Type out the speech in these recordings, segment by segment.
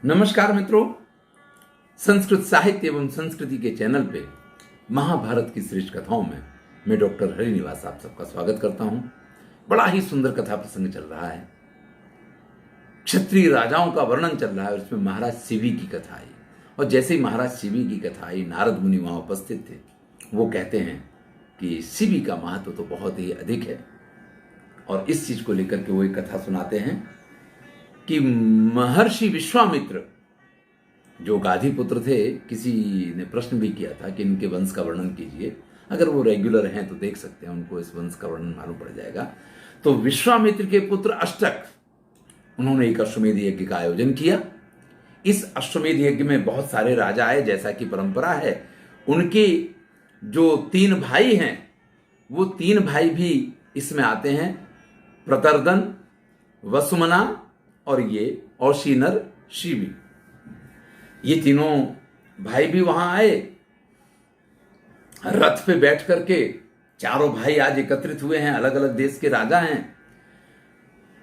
नमस्कार मित्रों, संस्कृत साहित्य एवं संस्कृति के चैनल पे महाभारत की श्रेष्ठ कथाओं में मैं डॉक्टर हरिनिवास आप सबका स्वागत करता हूं। बड़ा ही सुंदर कथा प्रसंग चल रहा है। क्षत्रिय राजाओं का वर्णन चल रहा है। उसमें महाराज शिवी की कथा आई और जैसे ही महाराज शिवी की कथा आई, नारद मुनि वहां उपस्थित थे। वो कहते हैं कि शिवी का महत्व तो बहुत ही अधिक है और इस चीज को लेकर के वो एक कथा सुनाते हैं कि महर्षि विश्वामित्र जो गाधी पुत्र थे, किसी ने प्रश्न भी किया था कि इनके वंश का वर्णन कीजिए। अगर वो रेगुलर हैं तो देख सकते हैं, उनको इस वंश का वर्णन मालूम पड़ जाएगा। तो विश्वामित्र के पुत्र अष्टक, उन्होंने एक अश्वमेध यज्ञ का आयोजन किया। इस अश्वमेध यज्ञ में बहुत सारे राजा आए, जैसा कि परंपरा है। उनके जो 3 भाई हैं, वो 3 भाई भी इसमें आते हैं, प्रतर्दन, वसुमना और ये औशीनर शिवी। ये तीनों भाई भी वहां आए। रथ पे बैठ करके चारों भाई आज एकत्रित हुए हैं, अलग अलग देश के राजा हैं।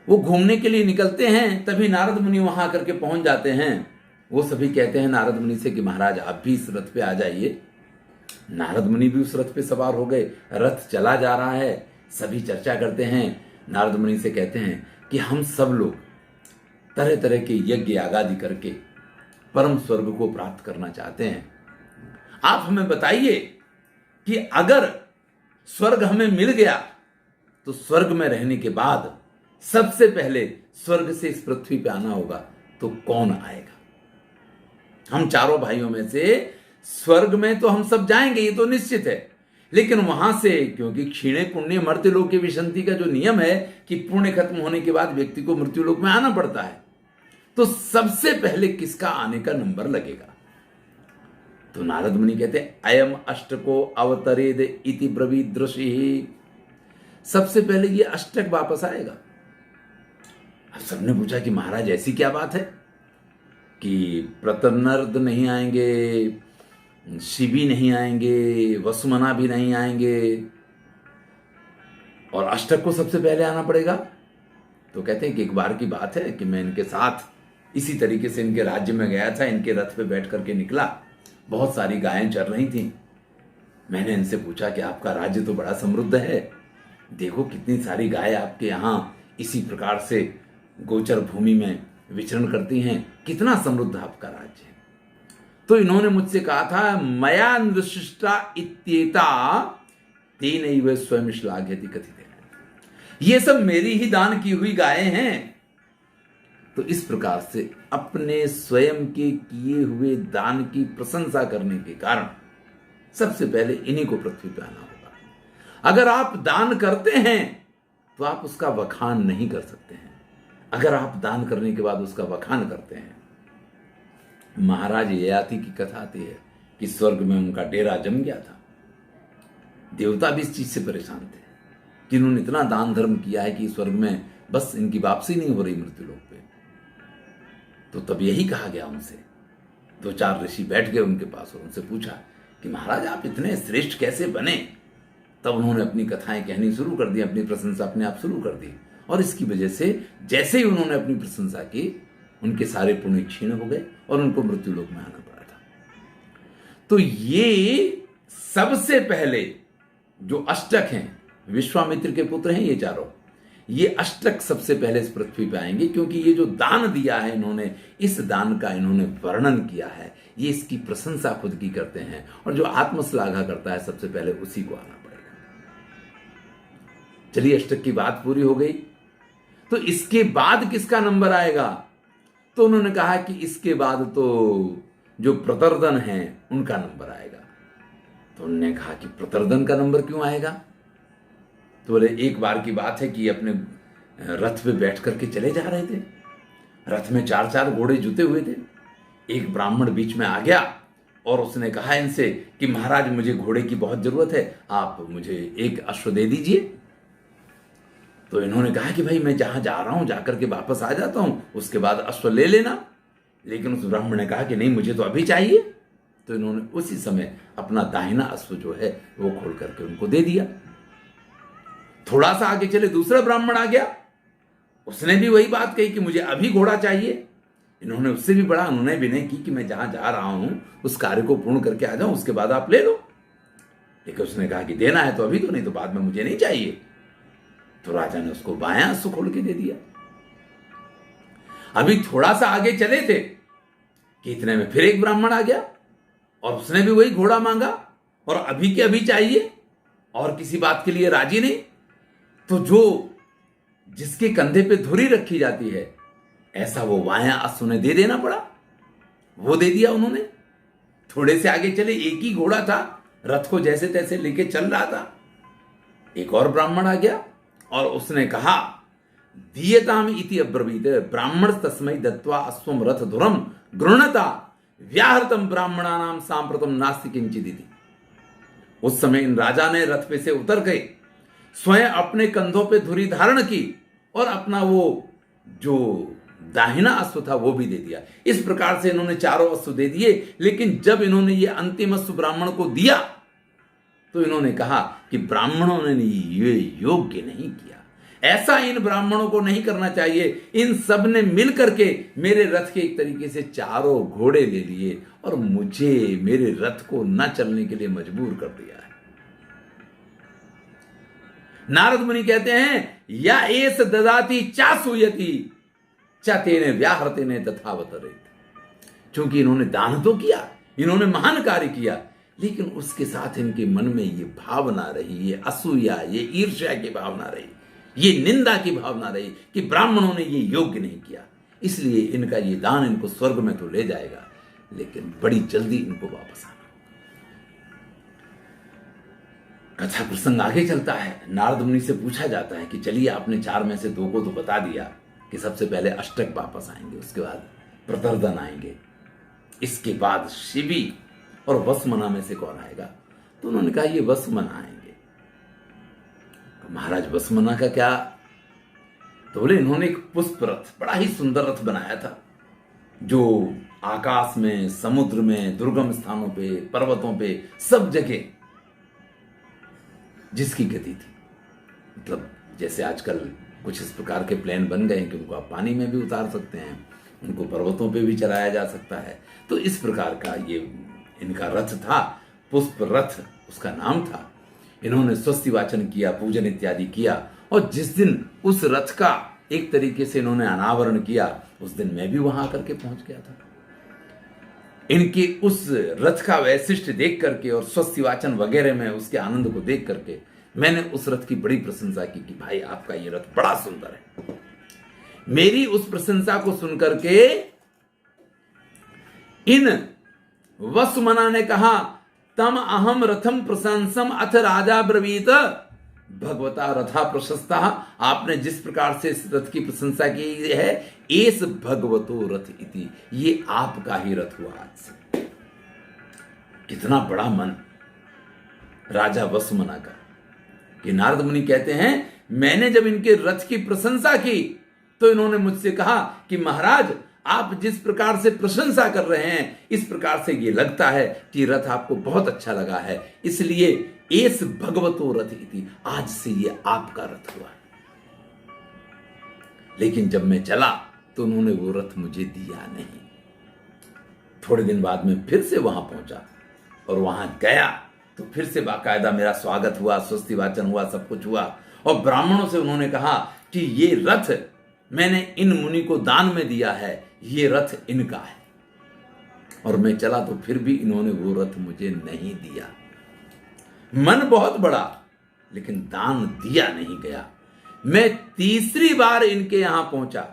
वो घूमने के लिए निकलते हैं, तभी नारद मुनि वहां आकर के पहुंच जाते हैं। वो सभी कहते हैं नारद मुनि से कि महाराज आप भी इस रथ पे आ जाइए। नारद मुनि भी उस रथ पे सवार हो गए। रथ चला जा रहा है, सभी चर्चा करते हैं। नारद मुनि से कहते हैं कि हम सब लोग तरह तरह के यज्ञ आगादि करके परम स्वर्ग को प्राप्त करना चाहते हैं। आप हमें बताइए कि अगर स्वर्ग हमें मिल गया तो स्वर्ग में रहने के बाद सबसे पहले स्वर्ग से इस पृथ्वी पे आना होगा तो कौन आएगा? हम चारों भाइयों में से स्वर्ग में तो हम सब जाएंगे, ये तो निश्चित है। लेकिन वहां से, क्योंकि क्षीणे पुण्य मर्त्य लोके विशन्ति का जो नियम है कि पुण्य खत्म होने के बाद व्यक्ति को मृत्यु लोक में आना पड़ता है, तो सबसे पहले किसका आने का नंबर लगेगा? तो नारद मुनि कहते अयम अष्टको अवतरेद इति ब्रवीद ऋषि। सबसे पहले ये अष्टक वापस आएगा। अब सबने पूछा कि महाराज ऐसी क्या बात है कि प्रतनर्द नहीं आएंगे, शिवी नहीं आएंगे, वसुमना भी नहीं आएंगे और अष्टक को सबसे पहले आना पड़ेगा? तो कहते हैं कि एक बार की बात है कि मैं इनके साथ इसी तरीके से इनके राज्य में गया था। इनके रथ पे बैठ करके निकला, बहुत सारी गायें चर रही थीं। मैंने इनसे पूछा कि आपका राज्य तो बड़ा समृद्ध है, देखो कितनी सारी गायें आपके यहाँ इसी प्रकार से गोचर भूमि में विचरण करती हैं, कितना समृद्ध आपका राज्य है। तो इन्होंने मुझसे कहा था मया नृशिष्टा इत्येता तेनैव स्वयं श्लाघयति कथिते, ये सब मेरी ही दान की हुई गायें हैं। तो इस प्रकार से अपने स्वयं के किए हुए दान की प्रशंसा करने के कारण सबसे पहले इन्हीं को पृथ्वी पर आना होगा। अगर आप दान करते हैं तो आप उसका वखान नहीं कर सकते हैं। अगर आप दान करने के बाद उसका वखान करते हैं, महाराज ययाति की कथा आती है कि स्वर्ग में उनका डेरा जम गया था। देवता भी इस चीज से परेशान थे कि इन्होंने इतना दान धर्म किया है कि स्वर्ग में बस इनकी वापसी नहीं हो रही मृत्यु लोक पे। तो तब यही कहा गया उनसे। 2-4 ऋषि बैठ गए उनके पास और उनसे पूछा कि महाराज आप इतने श्रेष्ठ कैसे बने? तब उन्होंने अपनी कथाएं कहनी शुरू कर दी, अपनी प्रशंसा अपने आप शुरू कर दी। और इसकी वजह से जैसे ही उन्होंने अपनी प्रशंसा की, उनके सारे पुण्य क्षीण हो गए और उनको मृत्यु लोक में आना पड़ा था। तो ये सबसे पहले जो अष्टक हैं, विश्वामित्र के पुत्र हैं ये चारों, ये अष्टक सबसे पहले इस पृथ्वी पे आएंगे, क्योंकि ये जो दान दिया है इन्होंने, इस दान का इन्होंने वर्णन किया है, ये इसकी प्रशंसा खुद की करते हैं और जो आत्मश्लाघा करता है सबसे पहले उसी को आना पड़ेगा। चलिए, अष्टक की बात पूरी हो गई। तो इसके बाद किसका नंबर आएगा? तो उन्होंने कहा कि इसके बाद तो जो प्रतर्दन है उनका नंबर आएगा। तो उन्होंने कहा कि प्रतर्दन का नंबर क्यों आएगा? तो बोले एक बार की बात है कि अपने रथ पे बैठ करके चले जा रहे थे। रथ में 4-4 घोड़े जुते हुए थे। एक ब्राह्मण बीच में आ गया और उसने कहा इनसे कि महाराज मुझे घोड़े की बहुत जरूरत है, आप मुझे एक अश्व दे दीजिए। तो इन्होंने कहा कि भाई मैं जहां जा रहा हूं जाकर के वापस आ जाता हूं, उसके बाद अश्व ले लेना। लेकिन उस ब्राह्मण ने कहा कि नहीं, मुझे तो अभी चाहिए। तो इन्होंने उसी समय अपना दाहिना अश्व जो है वो खोल करके उनको दे दिया। थोड़ा सा आगे चले, दूसरा ब्राह्मण आ गया, उसने भी वही बात कही कि मुझे अभी घोड़ा चाहिए। इन्होंने उससे भी बड़ा उन्होंने विनय की कि मैं जहां जा रहा हूं उस कार्य को पूर्ण करके आ जाऊं, उसके बाद आप ले लो। लेकिन उसने कहा कि देना है तो अभी, तो नहीं तो बाद में मुझे नहीं चाहिए। तो राजा ने उसको बायां अश्व खोल के दे दिया। अभी थोड़ा सा आगे चले थे कि इतने में फिर एक ब्राह्मण आ गया और उसने भी वही घोड़ा मांगा और अभी के अभी चाहिए और किसी बात के लिए राजी नहीं। तो जो जिसके कंधे पे धुरी रखी जाती है, ऐसा वो वाया अश्व ने दे देना पड़ा, वो दे दिया उन्होंने। थोड़े से आगे चले, एक ही घोड़ा था, रथ को जैसे तैसे लेके चल रहा था। एक और ब्राह्मण आ गया और उसने कहा, दीयताम इति अब्रवीत ब्राह्मण तस्मै दत्वा अश्वम रथ धुरम गृणता व्याहृतम ब्राह्मणानाम सांप्रतम नास्ति किंचिदिति। उस समय इन राजा ने रथ पे से उतर गए, स्वयं अपने कंधों पे धुरी धारण की और अपना वो जो दाहिना अश्व था वो भी दे दिया। इस प्रकार से इन्होंने चारों अश्व दे दिए। लेकिन जब इन्होंने ये अंतिम अश्व ब्राह्मण को दिया तो इन्होंने कहा कि ब्राह्मणों ने ये योग्य नहीं किया, ऐसा इन ब्राह्मणों को नहीं करना चाहिए। इन सब ने मिलकर के मेरे रथ के एक तरीके से चारों घोड़े ले लिए और मुझे मेरे रथ को न चलने के लिए मजबूर कर दिया है। नारद मुनि कहते हैं, या एस ददाती चा सूयति चा तेने व्याहृतेने तथावतरेत। क्योंकि इन्होंने दान तो किया, इन्होंने महान कार्य किया, लेकिन उसके साथ इनके मन में ये भावना रही, ये असूया, ये ईर्ष्या की भावना रही, ये निंदा की भावना रही कि ब्राह्मणों ने ये योग्य नहीं किया, इसलिए इनका ये दान इनको स्वर्ग में तो ले जाएगा, लेकिन बड़ी जल्दी इनको वापस आना। कथा प्रसंग आगे चलता है। नारद मुनि से पूछा जाता है कि चलिए, आपने 4 में से 2 को तो बता दिया कि सबसे पहले अष्टक वापस आएंगे, उसके बाद प्रतर्दन आएंगे, इसके बाद शिवी और वसुमना में से कौन आएगा? तो उन्होंने कहा ये वसुमना आएंगे। तो महाराज वसुमना का क्या? तो बोले इन्होंने एक पुष्प रथ, बड़ा ही सुंदर रथ बनाया था, जो आकाश में, समुद्र में, दुर्गम स्थानों पे, पर्वतों पे, सब जगह जिसकी गति थी। मतलब जैसे आजकल कुछ इस प्रकार के प्लेन बन गए कि उनको आप पानी में भी उतार सकते हैं, उनको पर्वतों पे भी चलाया जा सकता है। तो इस प्रकार का ये इनका रथ था, पुष्प रथ उसका नाम था। इन्होंने स्वस्ति वाचन किया, पूजन इत्यादि किया, और जिस दिन उस रथ का एक तरीके से इन्होंने अनावरण किया, उस दिन मैं भी वहां आकर के पहुंच गया था। इनके उस रथ का वैशिष्ट देख करके और स्वस्ति वाचन वगैरह में उसके आनंद को देख करके मैंने उस रथ की बड़ी प्रशंसा की कि भाई आपका ये रथ बड़ा सुंदर है। मेरी उस प्रशंसा को सुनकर के इन वसुमना ने कहा, तम अहम रथम प्रशंसम अथ राजा ब्रवीत भगवता रथा प्रशस्ता। आपने जिस प्रकार से इस रथ की प्रशंसा की है, एस भगवतो रथ इति, ये आपका ही रथ हुआ आज से। कितना बड़ा मन राजा वसुमना का कि नारद मुनि कहते हैं, मैंने जब इनके रथ की प्रशंसा की तो इन्होंने मुझसे कहा कि महाराज आप जिस प्रकार से प्रशंसा कर रहे हैं, इस प्रकार से ये लगता है कि रथ आपको बहुत अच्छा लगा है, इसलिए एस भगवतो रथ इति, आज से ये आपका रथ हुआ। लेकिन जब मैं चला तो उन्होंने वो रथ मुझे दिया नहीं। थोड़े दिन बाद में फिर से वहां पहुंचा और वहां गया तो फिर से बाकायदा मेरा स्वागत हुआ, स्वस्ति वाचन हुआ, सब कुछ हुआ, और ब्राह्मणों से उन्होंने कहा कि ये रथ मैंने इन मुनि को दान में दिया है, ये रथ इनका है। और मैं चला तो फिर भी इन्होंने वो रथ मुझे नहीं दिया। मन बहुत बड़ा, लेकिन दान दिया नहीं गया। मैं तीसरी बार इनके यहां पहुंचा।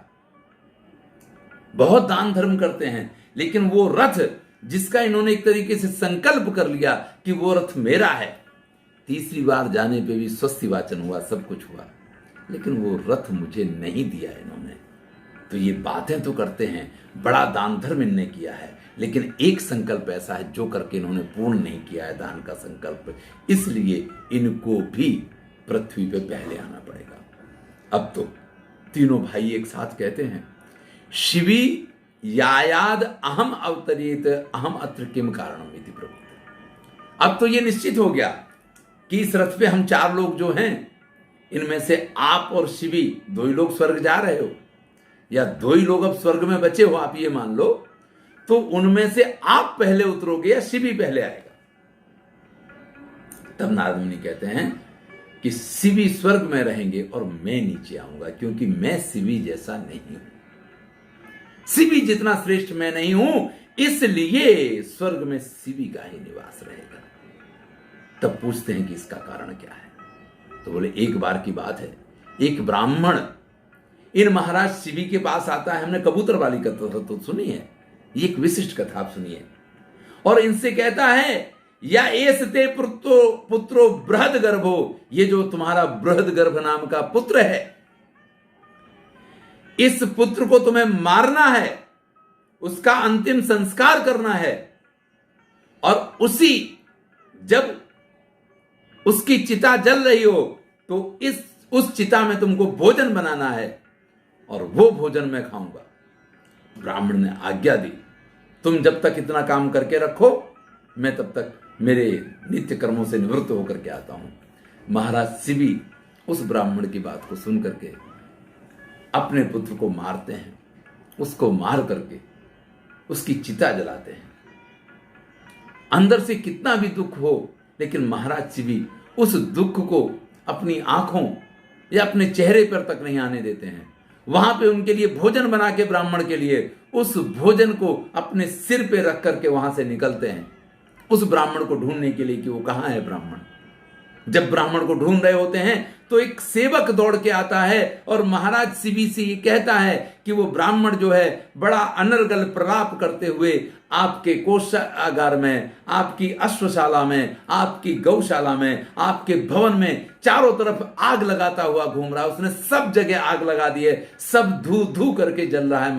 बहुत दान धर्म करते हैं, लेकिन वो रथ जिसका इन्होंने एक तरीके से संकल्प कर लिया कि वो रथ मेरा है, तीसरी बार जाने पे भी स्वस्ति वाचन हुआ, सब कुछ हुआ, लेकिन वो रथ मुझे नहीं दिया इन्होंने। तो ये बातें तो करते हैं, बड़ा दान धर्म इनने किया है, लेकिन एक संकल्प ऐसा है जो करके इन्होंने पूर्ण नहीं किया है, दान का संकल्प, इसलिए इनको भी पृथ्वी पे पहले आना पड़ेगा। अब तो तीनों भाई एक साथ कहते हैं, शिवी यायाद अहम अवतरित अहम अत्र किम कारणम इति प्रभु। अब तो ये निश्चित हो गया कि इस रथ पे हम 4 लोग जो हैं, इनमें से आप और शिवी 2 ही लोग स्वर्ग जा रहे हो, या 2 ही लोग अब स्वर्ग में बचे हो, आप ये मान लो, तो उनमें से आप पहले उतरोगे या शिवी पहले आएगा? तब नारद मुनि कहते हैं कि शिवी स्वर्ग में रहेंगे और मैं नीचे आऊंगा, क्योंकि मैं शिवी जैसा नहीं हूं, शिवी जितना श्रेष्ठ मैं नहीं हूं, इसलिए स्वर्ग में शिवी का ही निवास रहेगा। तब पूछते हैं कि इसका कारण क्या है? तो बोले एक बार की बात है, एक ब्राह्मण इन महाराज शिवी के पास आता है। हमने कबूतर वाली कथा तो सुनी है, ये एक विशिष्ट कथा आप सुनिए। और इनसे कहता है, या एस ते पुत्रो बृहद गर्भो, ये जो तुम्हारा बृहद गर्भ नाम का पुत्र है, इस पुत्र को तुम्हें मारना है, उसका अंतिम संस्कार करना है, और जब उसकी चिता जल रही हो तो उस चिता में तुमको भोजन बनाना है, और वो भोजन मैं खाऊंगा। ब्राह्मण ने आज्ञा दी, तुम जब तक इतना काम करके रखो, मैं तब तक मेरे नित्य कर्मों से निवृत्त होकर के आता हूं। महाराज शिवी उस ब्राह्मण की बात को सुन करके अपने पुत्र को मारते हैं, उसको मार करके उसकी चिता जलाते हैं। अंदर से कितना भी दुख हो, लेकिन महाराज शिवी उस दुख को अपनी आंखों या अपने चेहरे पर तक नहीं आने देते हैं। वहां पे उनके लिए भोजन बना के, ब्राह्मण के लिए, उस भोजन को अपने सिर पे रख करके वहां से निकलते हैं उस ब्राह्मण को ढूंढने के लिए कि वो कहां है ब्राह्मण। जब ब्राह्मण को ढूंढ रहे होते हैं तो एक सेवक दौड़ के आता है और महाराज शिवी से ये कहता है कि वो ब्राह्मण जो है बड़ा अनर्गल प्रलाप करते हुए आपके कोषागार में, आपकी अश्वशाला में, आपकी गौशाला में, आपके भवन में चारों तरफ आग लगाता हुआ घूम रहा है। उसने सब जगह आग लगा दी है, सब धू धू करके जल रहा है।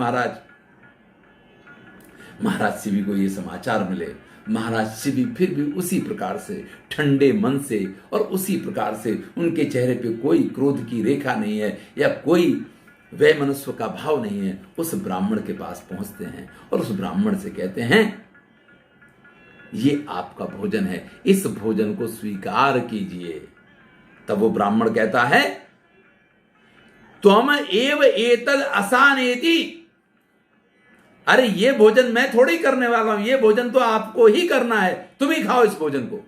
महाराज शिवी को ये समाचार मिले। महाराज शिवी फिर भी उसी प्रकार से ठंडे मन से और उसी प्रकार से, उनके चेहरे पे कोई क्रोध की रेखा नहीं है या कोई वैमनस्व का भाव नहीं है, उस ब्राह्मण के पास पहुंचते हैं और उस ब्राह्मण से कहते हैं, ये आपका भोजन है, इस भोजन को स्वीकार कीजिए। तब वो ब्राह्मण कहता है, त्वम एव एतद असानेति, अरे ये भोजन मैं थोड़ी करने वाला हूं, ये भोजन तो आपको ही करना है, तुम ही खाओ इस भोजन को।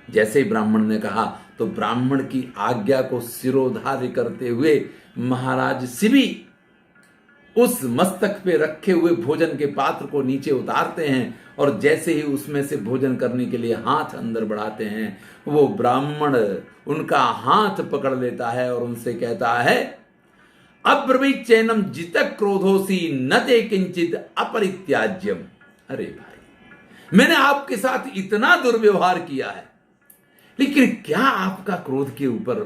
जैसे ही ब्राह्मण ने कहा तो ब्राह्मण की आज्ञा को सिरोधार्य करते हुए महाराज शिवी उस मस्तक पे रखे हुए भोजन के पात्र को नीचे उतारते हैं, और जैसे ही उसमें से भोजन करने के लिए हाथ अंदर बढ़ाते हैं, वो ब्राह्मण उनका हाथ पकड़ लेता है और उनसे कहता है, अब्रवीत चैनम जित क्रोधोसी न ते किंचित अपरित्याज्यम। अरे भाई, मैंने आपके साथ इतना दुर्व्यवहार किया है, लेकिन क्या आपका क्रोध के ऊपर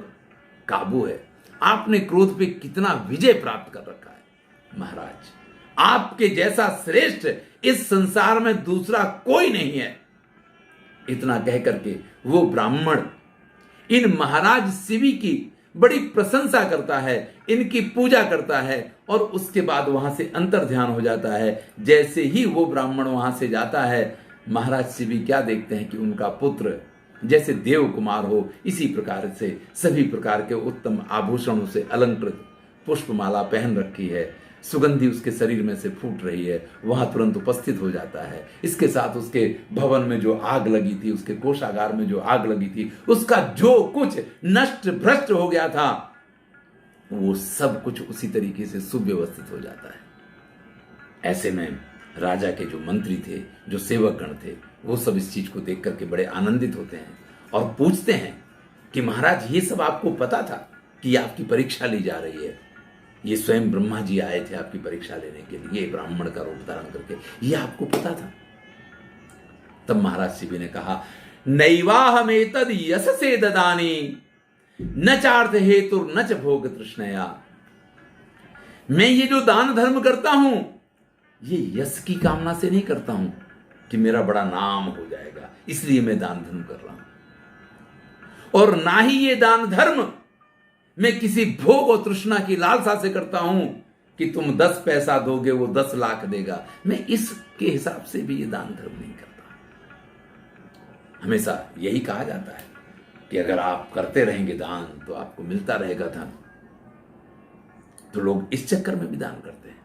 काबू है? आपने क्रोध पे कितना विजय प्राप्त कर रखा है। महाराज, आपके जैसा श्रेष्ठ इस संसार में दूसरा कोई नहीं है। इतना कह करके वो ब्राह्मण इन महाराज शिवी की बड़ी प्रशंसा करता है, इनकी पूजा करता है, और उसके बाद वहां से अंतर ध्यान हो जाता है। जैसे ही वो ब्राह्मण वहां से जाता है, महाराज शिवी क्या देखते हैं कि उनका पुत्र जैसे देव कुमार हो, इसी प्रकार से सभी प्रकार के उत्तम आभूषणों से अलंकृत पुष्पमाला पहन रखी है, सुगंधी उसके शरीर में से फूट रही है, वहां तुरंत उपस्थित हो जाता है। इसके साथ उसके भवन में जो आग लगी थी, उसके कोषागार में जो आग लगी थी, उसका जो कुछ नष्ट भ्रष्ट हो गया था, वो सब कुछ उसी तरीके से सुव्यवस्थित हो जाता है। ऐसे में राजा के जो मंत्री थे, जो सेवक गण थे, वो सब इस चीज को देख करके बड़े आनंदित होते हैं और पूछते हैं कि महाराज, ये सब आपको पता था कि आपकी परीक्षा ली जा रही है? ये स्वयं ब्रह्मा जी आए थे आपकी परीक्षा लेने के लिए ब्राह्मण का रूप धारण करके, ये आपको पता था? तब महाराज शिवी ने कहा, नैवाहमेतद यशसे ददानी न चार्थ हेतु न च भोग तृष्णया। मैं ये जो दान धर्म करता हूं, ये यश की कामना से नहीं करता हूं कि मेरा बड़ा नाम हो जाएगा, इसलिए मैं दान धर्म कर रहा हूं। और ना ही ये दान धर्म मैं किसी भोग और तृष्णा की लालसा से करता हूं कि तुम 10 पैसा दोगे वो 10 लाख देगा। मैं इसके हिसाब से भी ये दान धर्म नहीं करता। हमेशा यही कहा जाता है कि अगर आप करते रहेंगे दान तो आपको मिलता रहेगा धन। तो लोग इस चक्कर में भी दान करते हैं।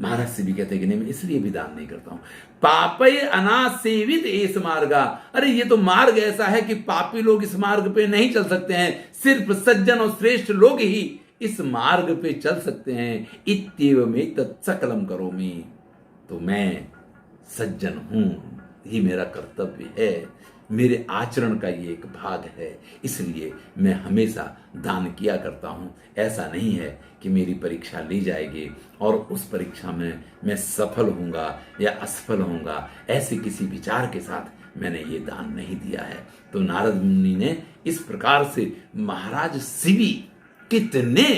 महाराज से भी कहते हैं कि नहीं, मैं इसलिए भी दान नहीं करता हूं। पापय अनासेवित एस मार्गा, अरे ये तो मार्ग ऐसा है कि पापी लोग इस मार्ग पे नहीं चल सकते हैं, सिर्फ सज्जन और श्रेष्ठ लोग ही इस मार्ग पे चल सकते हैं। इत्येवमेतत् सकलम करोमि, तो मैं सज्जन हूं, ये मेरा कर्तव्य है, मेरे आचरण का ये एक भाग है, इसलिए मैं हमेशा दान किया करता हूं। ऐसा नहीं है कि मेरी परीक्षा ली जाएगी और उस परीक्षा में मैं सफल होऊंगा या असफल होऊंगा, ऐसे किसी विचार के साथ मैंने ये दान नहीं दिया है। तो नारद मुनि ने इस प्रकार से, महाराज शिवी कितने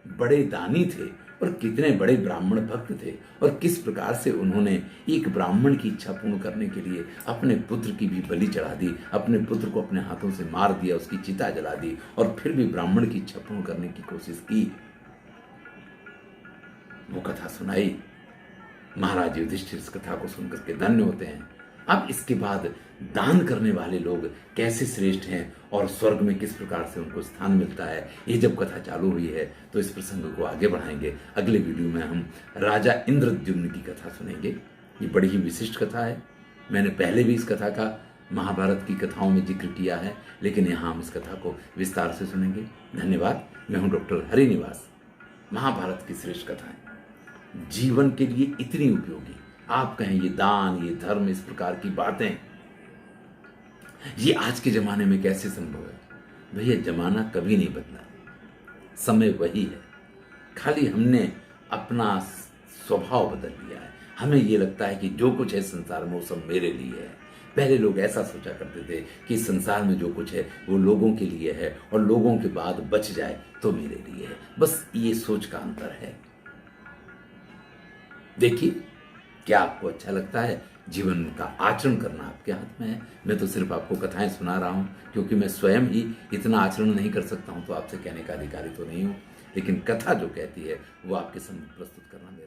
बड़े दानी थे और कितने बड़े ब्राह्मण भक्त थे, और किस प्रकार से उन्होंने एक ब्राह्मण की इच्छा पूर्ण करने के लिए अपने पुत्र की भी बलि चढ़ा दी, अपने पुत्र को अपने हाथों से मार दिया, उसकी चिता जला दी, और फिर भी ब्राह्मण की इच्छा पूर्ण करने की कोशिश की। वो कथा सुनाई। महाराज युधिष्ठिर इस कथा को सुनकर के धन्य होते हैं। अब इसके बाद दान करने वाले लोग कैसे श्रेष्ठ हैं और स्वर्ग में किस प्रकार से उनको स्थान मिलता है, ये जब कथा चालू हुई है तो इस प्रसंग को आगे बढ़ाएंगे। अगले वीडियो में हम राजा इंद्रद्युम्न की कथा सुनेंगे। ये बड़ी ही विशिष्ट कथा है। मैंने पहले भी इस कथा का महाभारत की कथाओं में जिक्र किया है, लेकिन यहाँ हम इस कथा को विस्तार से सुनेंगे। धन्यवाद। मैं हूँ डॉक्टर हरिनिवास। महाभारत की श्रेष्ठ कथाएं जीवन के लिए इतनी उपयोगी, आप कहें ये दान, ये धर्म, इस प्रकार की बातें, ये आज के जमाने में कैसे संभव है? भैया जमाना कभी नहीं बदला, समय वही है, खाली हमने अपना स्वभाव बदल लिया है। हमें ये लगता है कि जो कुछ है संसार में वो सब मेरे लिए है। पहले लोग ऐसा सोचा करते थे कि संसार में जो कुछ है वो लोगों के लिए है और लोगों के बाद बच जाए तो मेरे लिए है। बस ये सोच का अंतर है। देखिए, क्या आपको अच्छा लगता है? जीवन का आचरण करना आपके हाथ में है। मैं तो सिर्फ आपको कथाएं सुना रहा हूं, क्योंकि मैं स्वयं ही इतना आचरण नहीं कर सकता हूं, तो आपसे कहने का अधिकारी तो नहीं हूं, लेकिन कथा जो कहती है वो आपके सामने प्रस्तुत करना मेरा